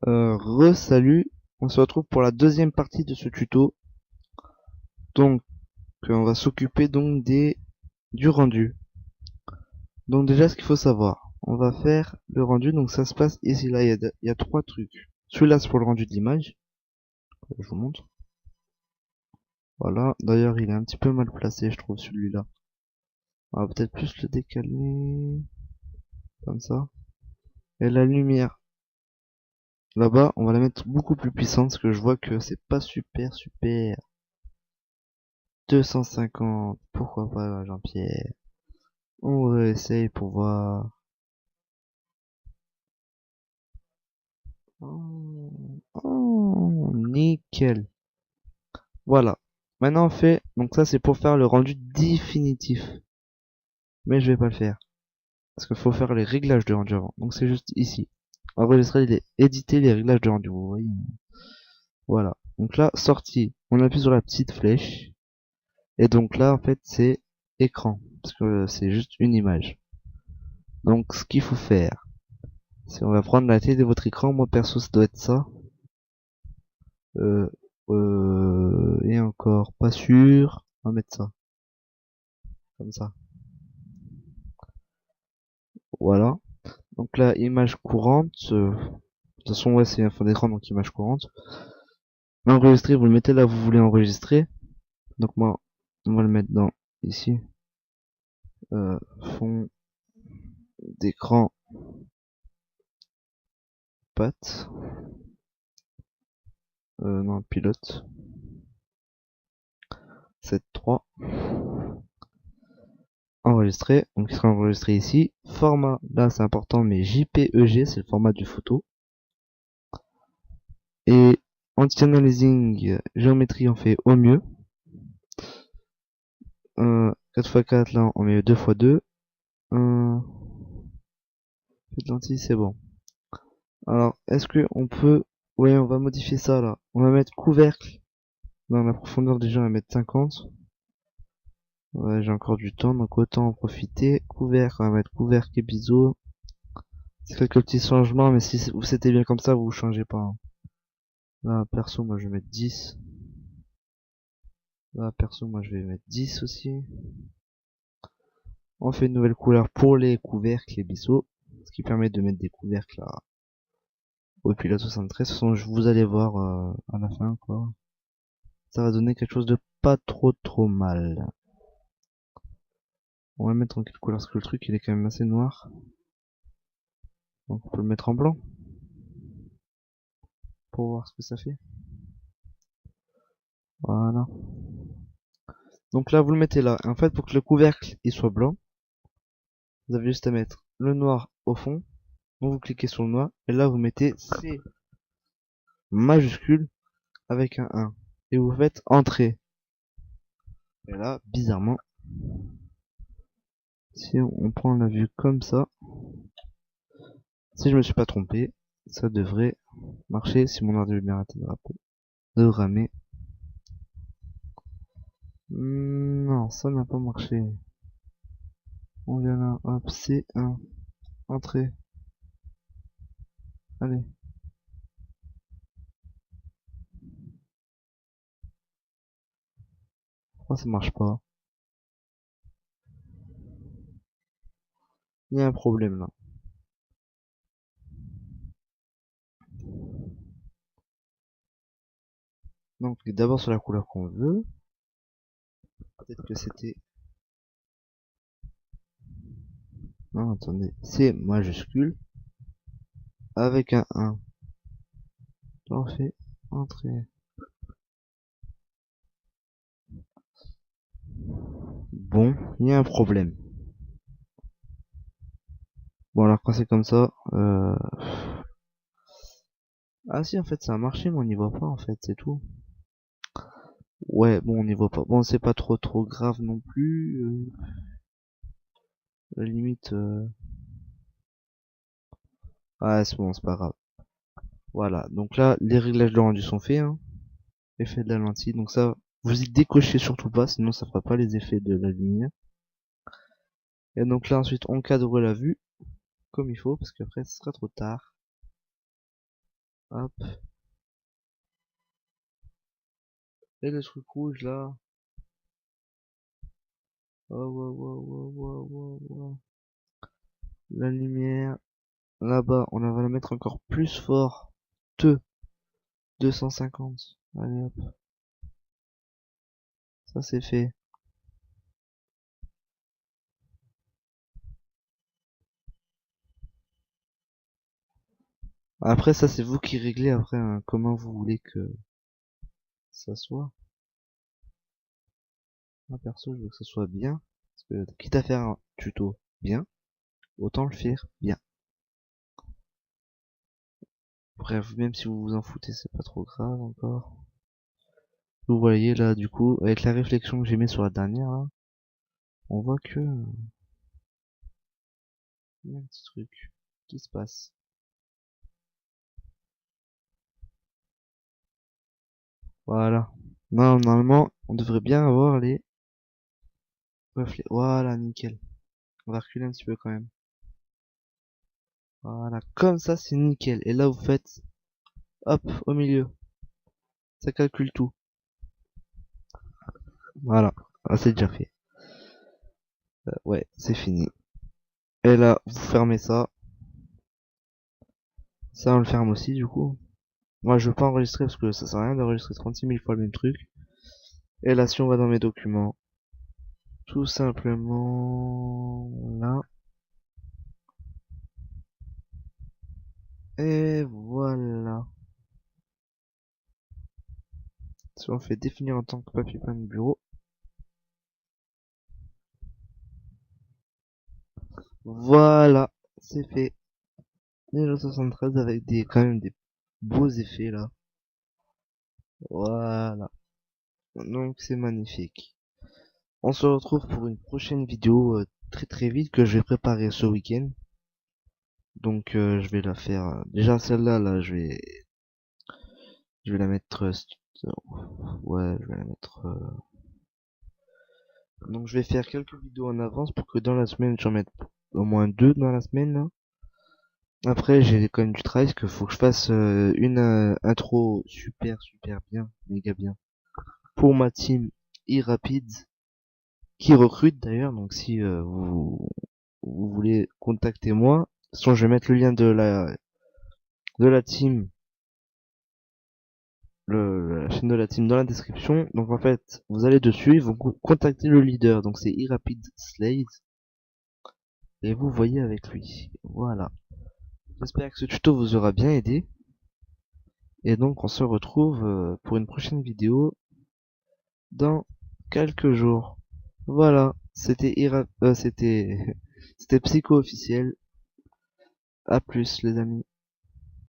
Salut, on se retrouve pour la deuxième partie de ce tuto. Donc, on va s'occuper donc du rendu. Donc déjà, ce qu'il faut savoir, on va faire le rendu. Donc ça se passe ici, là, il y a trois trucs. Celui-là, c'est pour le rendu de l'image. Je vous montre. Voilà. D'ailleurs, il est un petit peu mal placé, je trouve, celui-là. On va peut-être plus le décaler comme ça. Et la lumière, là-bas, on va la mettre beaucoup plus puissante parce que je vois que c'est pas super. 250. Pourquoi pas, Jean-Pierre? On essaye pour voir. Nickel. Voilà. Maintenant on fait. Donc ça c'est pour faire le rendu définitif. Mais je vais pas le faire. Parce qu'il faut faire les réglages de rendu avant. Donc c'est juste ici. Enregistrer éditer les réglages de rendu. Vous voyez. Voilà. Donc là, sortie. On appuie sur la petite flèche. Et donc là, en fait, c'est écran. Parce que c'est juste une image. Donc ce qu'il faut faire, c'est on va prendre la taille de votre écran. Moi perso, ça doit être ça. Euh, et encore, pas sûr. On va mettre ça, comme ça. Voilà. Donc là, image courante. De toute façon, ouais, c'est un fond d'écran, donc image courante. Enregistrer, vous le mettez là où vous voulez enregistrer. Donc moi, on va le mettre dans ici. Fond d'écran patte. Non, pilote. 7.3. Enregistrer. Donc il sera enregistré ici. Format, là c'est important, mais JPEG, c'est le format du photo. Et anti-aliasing, géométrie, on fait au mieux. 4x4, là, on met 2x2. Faites lentilles, c'est bon. Alors, est-ce que on peut... Ouais, on va modifier ça, là. On va mettre couvercle. Dans la profondeur, déjà, on va mettre 50. Ouais, j'ai encore du temps, donc autant en profiter. Couvercle, on va mettre couvercle et biseau. C'est quelques petits changements, mais si c'était bien comme ça, vous changez pas, hein. Là, perso, moi, je vais mettre 10. Là, perso, moi, je vais mettre 10 aussi. On fait une nouvelle couleur pour les couvercles et biseaux. Ce qui permet de mettre des couvercles là au pilote 73. De toute façon, vous allez voir à la fin, quoi. Ça va donner quelque chose de pas trop mal. On va le mettre en quelle couleur? Parce que le truc, il est quand même assez noir. Donc, on peut le mettre en blanc. Pour voir ce que ça fait. Voilà. Donc là, vous le mettez là. Et en fait, pour que le couvercle, il soit blanc, vous avez juste à mettre le noir au fond. Donc, vous cliquez sur le noir. Et là, vous mettez C majuscule avec un 1. Et vous faites entrée. Et là, bizarrement, si on prend la vue comme ça, si je me suis pas trompé, ça devrait marcher si mon ordi veut bien rater de ramer. Non, ça n'a pas marché. On vient là, hop, C1, entrée. Allez. Pourquoi ça marche pas? Il y a un problème là. Donc d'abord sur la couleur qu'on veut. Peut-être que c'était... Non, attendez. C majuscule avec un 1. On fait entrée. Bon, il y a un problème. Bon alors quand c'est comme ça, ah si en fait ça a marché mais on n'y voit pas en fait, c'est tout. Ouais, bon on n'y voit pas. Bon c'est pas trop grave non plus. La limite... Ah c'est bon, c'est pas grave. Voilà, donc là les réglages de rendu sont faits, hein. Effet de la lentille, donc ça, vous y décochez surtout pas, sinon ça fera pas les effets de la lumière. Et donc là ensuite on cadre la vue, comme il faut, parce qu'après ce sera trop tard. Hop. Et le truc rouge là. Oh, wow, wow, wow, wow, wow, wow. La lumière. Là-bas, on va la mettre encore plus fort. 250. Allez hop. Ça c'est fait. Après ça c'est vous qui réglez après hein, comment vous voulez que ça soit. Moi perso je veux que ça soit bien. Parce que quitte à faire un tuto bien, autant le faire bien. Bref, même si vous vous en foutez, c'est pas trop grave encore. Vous voyez là du coup, avec la réflexion que j'ai mis sur la dernière là, on voit que il y a un petit truc qui se passe. Voilà. Non, normalement, on devrait bien avoir les reflets. Voilà, nickel. On va reculer un petit peu quand même. Voilà, comme ça c'est nickel. Et là vous faites, hop, au milieu. Ça calcule tout. Voilà, ah, c'est déjà fait. Ouais, c'est fini. Et là, vous fermez ça. Ça, on le ferme aussi du coup. Moi, je veux pas enregistrer parce que ça sert à rien d'enregistrer 36 000 fois le même truc. Et là, si on va dans mes documents, tout simplement là. Et voilà. Si on fait définir en tant que papier peint de bureau. Voilà, c'est fait. Déjà 73 avec des quand même des beaux effets là. Voilà. Donc c'est magnifique. On se retrouve pour une prochaine vidéo très très vite que je vais préparer ce week-end. Donc je vais la faire. Déjà celle-là là, je vais la mettre. Ouais, je vais la mettre. Donc je vais faire quelques vidéos en avance pour que dans la semaine j'en mette au moins deux dans la semaine là. Après j'ai quand même du travail parce qu'il faut que je fasse une intro super super bien, méga bien pour ma team e-rapide qui recrute d'ailleurs. Donc si vous voulez contacter moi, sinon je vais mettre le lien de la team, la chaîne de la team dans la description. Donc en fait, vous allez dessus, vous contactez le leader, donc c'est e-rapide Slade, et vous voyez avec lui. Voilà. J'espère que ce tuto vous aura bien aidé. Et donc on se retrouve pour une prochaine vidéo dans quelques jours. Voilà, c'était c'était Psycho officiel. À plus les amis.